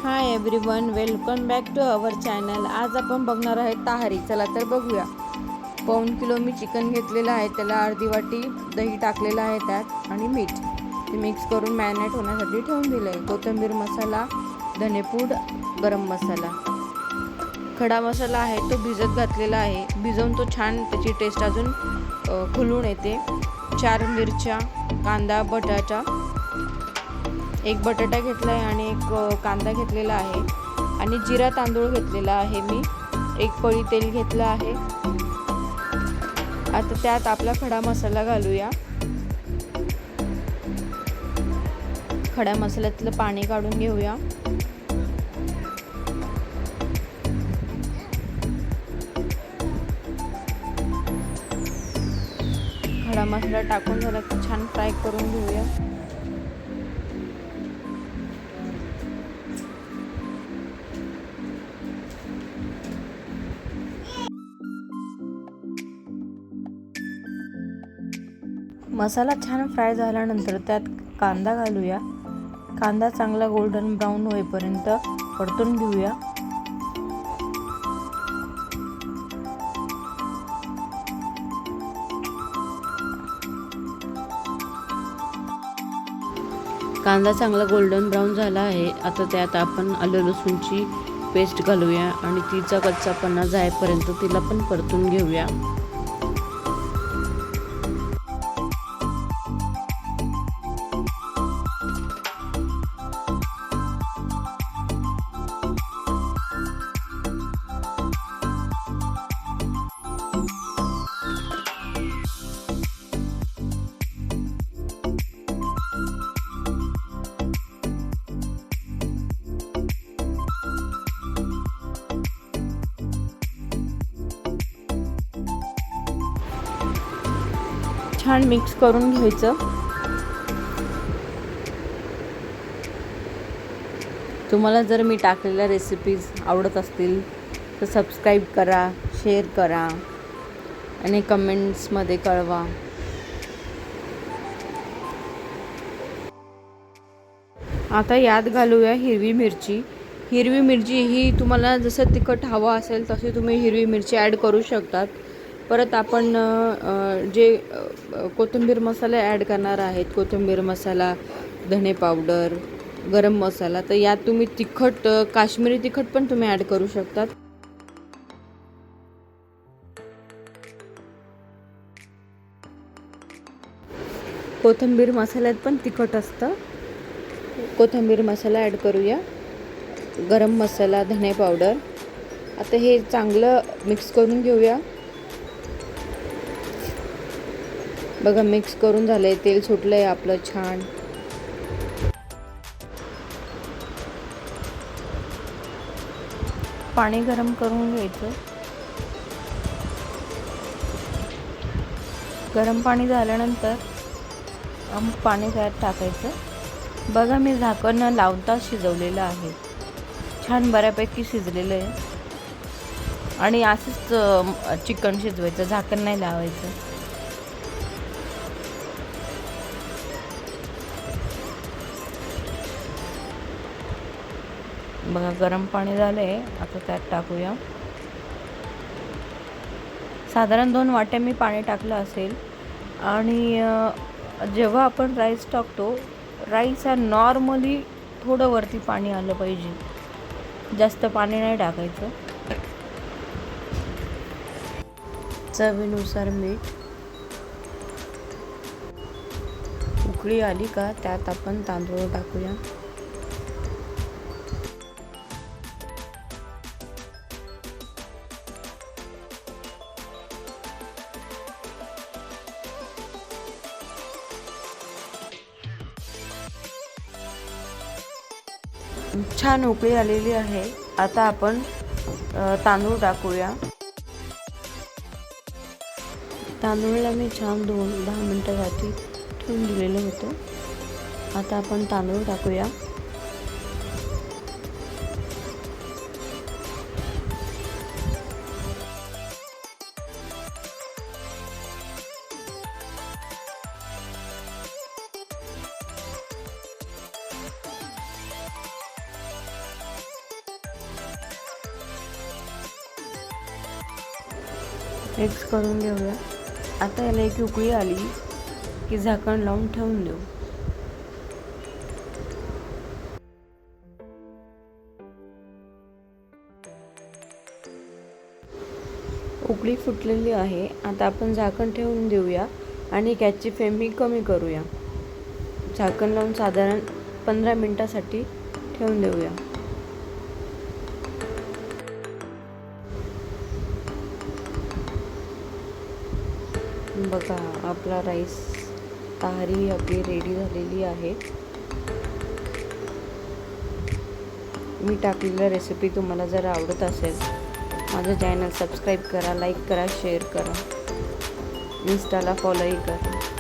High everyone, welcome back to our channel. आज आपण बघणार आहे ताहारी. चला तर बघूया. पाऊण किलो मी चिकन घेतलेलं आहे. त्याला अर्धी वाटी दही टाकलेलं आहे त्यात आणि मीठ ते मिक्स करून मॅरिनेट होण्यासाठी ठेवून दिलं आहे. कोथिंबीर मसाला, धनेपूड, गरम मसाला, खडा मसाला आहे तो भिजत घातलेला आहे. भिजवून तो छान त्याची टेस्ट अजून खुलून येते. 4 मिरच्या, कांदा, बटाटा, एक बटाटा घेतला आहे आणि एक कांदा घेतलेला आहे आणि जिरा तांदूळ घेतलेला आहे मी. एक पळी तेल घेतलं आहे. आता त्यात आपला खडा मसाला घालूया. खड्या मसाल्यातलं पाणी काढून घेऊया. खडा मसाला टाकून झाला की छान फ्राय करून घेऊया. मसाला छान फ्राय झाल्यानंतर त्यात कांदा घालूया. कांदा चांगला गोल्डन ब्राऊन होईपर्यंत परतून घेऊया. कांदा चांगला गोल्डन ब्राऊन झाला आहे. आता त्यात आपण आलं लसूणची पेस्ट घालूया आणि तिचा कच्चापणा जाईपर्यंत तिला पण परतून घेऊया. छान मिक्स करून घ्यायचं. तुम्हाला जर मी टाकलेल्या रेसिपीज आवडत असतील तर सबस्क्राईब करा, शेअर करा आणि कमेंट्समध्ये कळवा. आता यात घालूया हिरवी मिरची. हिरवी मिरची ही तुम्हाला जसं तिखट हवं असेल तशी तुम्ही हिरवी मिरची ॲड करू शकतात. परत आपण जे कोथिंबीर मसाले ॲड करणार आहेत, कोथिंबीर मसाला, धणे पावडर, गरम मसाला, तर यात तुम्ही तिखट, काश्मीरी तिखट पण तुम्ही ॲड करू शकतात. कोथिंबीर मसाल्यात पण तिखट असतं. कोथिंबीर मसाला ॲड करूया, गरम मसाला, धणे पावडर. आता हे चांगलं मिक्स करून घेऊया. बघा मिक्स करून झालंय, तेल सुटलंय आपलं छान. पाणी गरम करून घ्यायचं. गरम पाणी झाल्यानंतर पाणी त्यात टाकायचं. बघा मी झाकण न लावता शिजवलेलं आहे. छान बऱ्यापैकी शिजलेलं आहे आणि असंच चिकन शिजवायचं, झाकण नाही लावायचं. बघा गरम पाणी झालं आहे. आता त्यात टाकूया. साधारण 2 वाट्या मी पाणी टाकलं असेल. आणि जेव्हा आपण राईस टाकतो, राईस हा नॉर्मली थोडं वरती पाणी आलं पाहिजे, जास्त पाणी नाही टाकायचं. चवीनुसार मीठ. उकळी आली का त्यात आपण तांदूळ टाकूया. छान उकळी आलेली आहे. आता आपण तांदूळ टाकूया. तांदूळला मी छान 10 मिनिटासाठी ठेवून दिलेलं होतं. आता आपण तांदूळ टाकूया. मिक्स करून घेऊया. आता याला एक उकळी आली की झाकण लावून ठेवून देऊ. उकळी फुटलेली आहे. आता आपण झाकण ठेवून देऊया आणि गॅसची फ्लेम ही कमी करूया. झाकण लावून साधारण 15 मिनिटासाठी ठेवून देऊया. बघा आपला राईस ताहरी आपली रेडी झालेली आहे. मी टाकलेली रेसिपी तुम्हाला जर आवडत असेल माझं चॅनल सबस्क्राईब करा, लाईक करा, शेअर करा, इन्स्टाला फॉलोही करा.